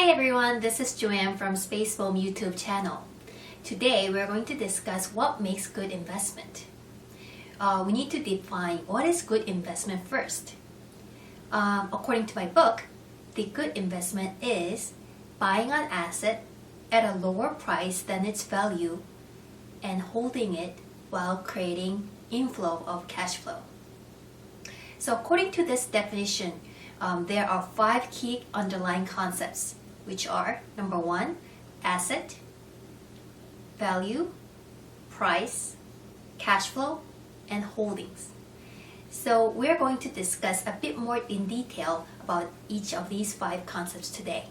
Hi everyone, this is Joanne from Space Boum YouTube channel. Today we're going to discuss what makes good investment. We need to define what is good investment first. According to my book, the good investment is buying an asset at a lower price than its value and holding it while creating inflow of cash flow. So according to this definition, there are 5 key underlying concepts, which are number 1, asset, value, price, cash flow, and holdings. So we're going to discuss a bit more in detail about each of these 5 concepts today.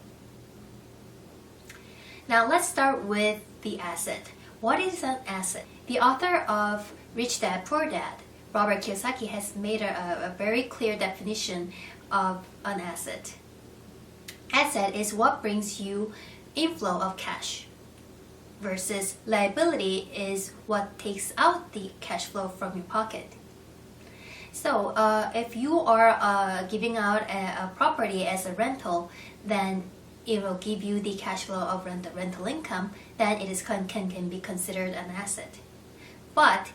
Now let's start with the asset. What is an asset? The author of Rich Dad, Poor Dad, Robert Kiyosaki, has made a very clear definition of an asset. Asset is what brings you inflow of cash versus liability is what takes out the cash flow from your pocket. So if you are giving out a property as a rental, then it will give you the cash flow of rental income, then it can be considered an asset. But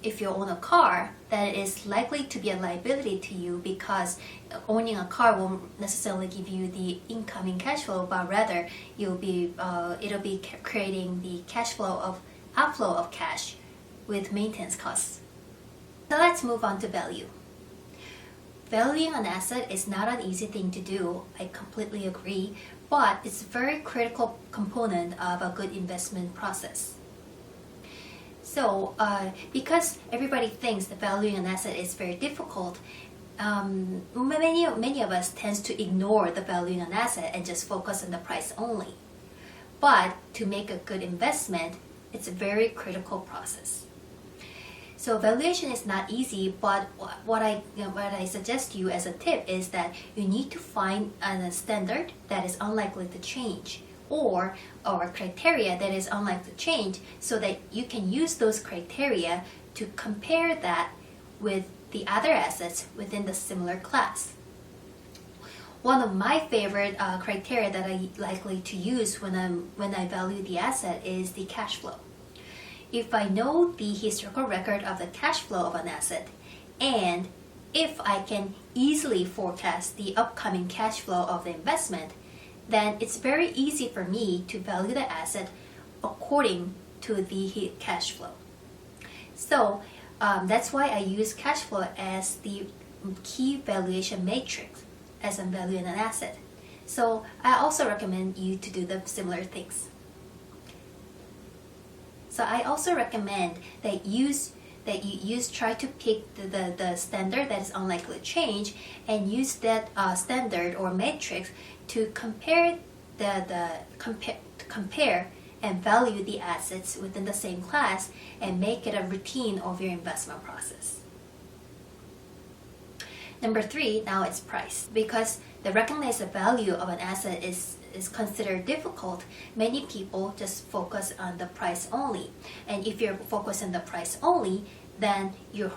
if you own a car, that is likely to be a liability to you because owning a car won't necessarily give you the incoming cash flow, but rather it'll be creating the cash flow of outflow of cash with maintenance costs. So let's move on to value. Valuing an asset is not an easy thing to do, I completely agree, but it's a very critical component of a good investment process. So, because everybody thinks that valuing an asset is very difficult, many of us tend to ignore the valuing an asset and just focus on the price only. But to make a good investment, it's a very critical process. So valuation is not easy, but what I suggest to you as a tip is that you need to find a standard that is unlikely to change, or criteria that is unlikely to change, so that you can use those criteria to compare that with the other assets within the similar class. One of my favorite criteria that I likely to use when I value the asset is the cash flow. If I know the historical record of the cash flow of an asset, and if I can easily forecast the upcoming cash flow of the investment, then it's very easy for me to value the asset according to the cash flow. So that's why I use cash flow as the key valuation matrix as I'm valuing an asset. So I also recommend you to do the similar things. So I also recommend that you try to pick the standard that is unlikely to change and use that standard or matrix to compare and value the assets within the same class and make it a routine of your investment process. Number 3, now it's price. Because the recognized value of an asset is considered difficult, many people just focus on the price only. And if you're focused on the price only, then your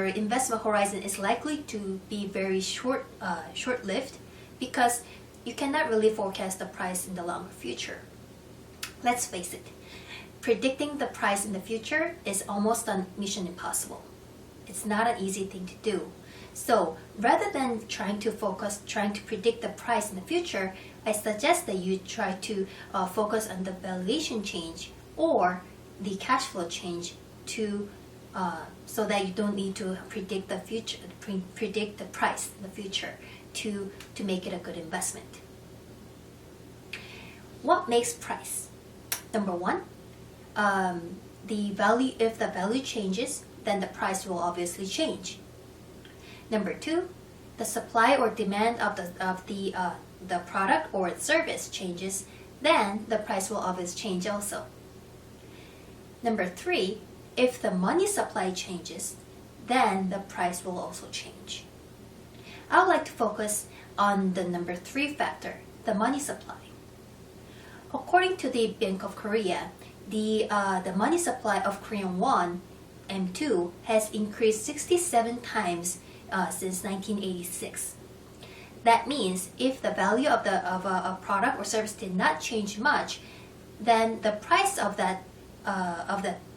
investment horizon is likely to be very short-lived because you cannot really forecast the price in the longer future. Let's face it, predicting the price in the future is almost a mission impossible. It's not an easy thing to do. So rather than trying to predict the price in the future, I suggest that you try to focus on the valuation change or the cash flow change so that you don't need to predict the price in the future to make it a good investment. What makes price? Number 1, if the value changes, then the price will obviously change. Number 2, the supply or demand of the product or its service changes, then the price will obviously change also. Number 3, if the money supply changes, then the price will also change. I would like to focus on the number 3 factor, the money supply. According to the Bank of Korea, the money supply of Korean won M2 has increased 67 times since 1986. That means if the value of a product or service did not change much, then the price of that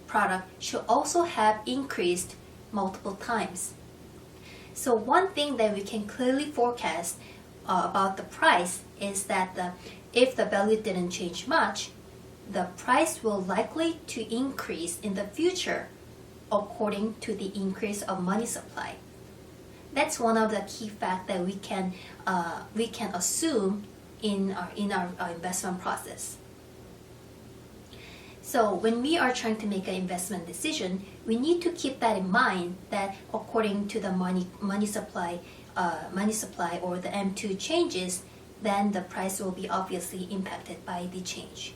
product should also have increased multiple times. So one thing that we can clearly forecast about the price is that if the value didn't change much, the price will likely to increase in the future according to the increase of money supply. That's one of the key facts that we can assume in our investment process. So when we are trying to make an investment decision, we need to keep that in mind, that according to the money supply or the M2 changes, then the price will be obviously impacted by the change.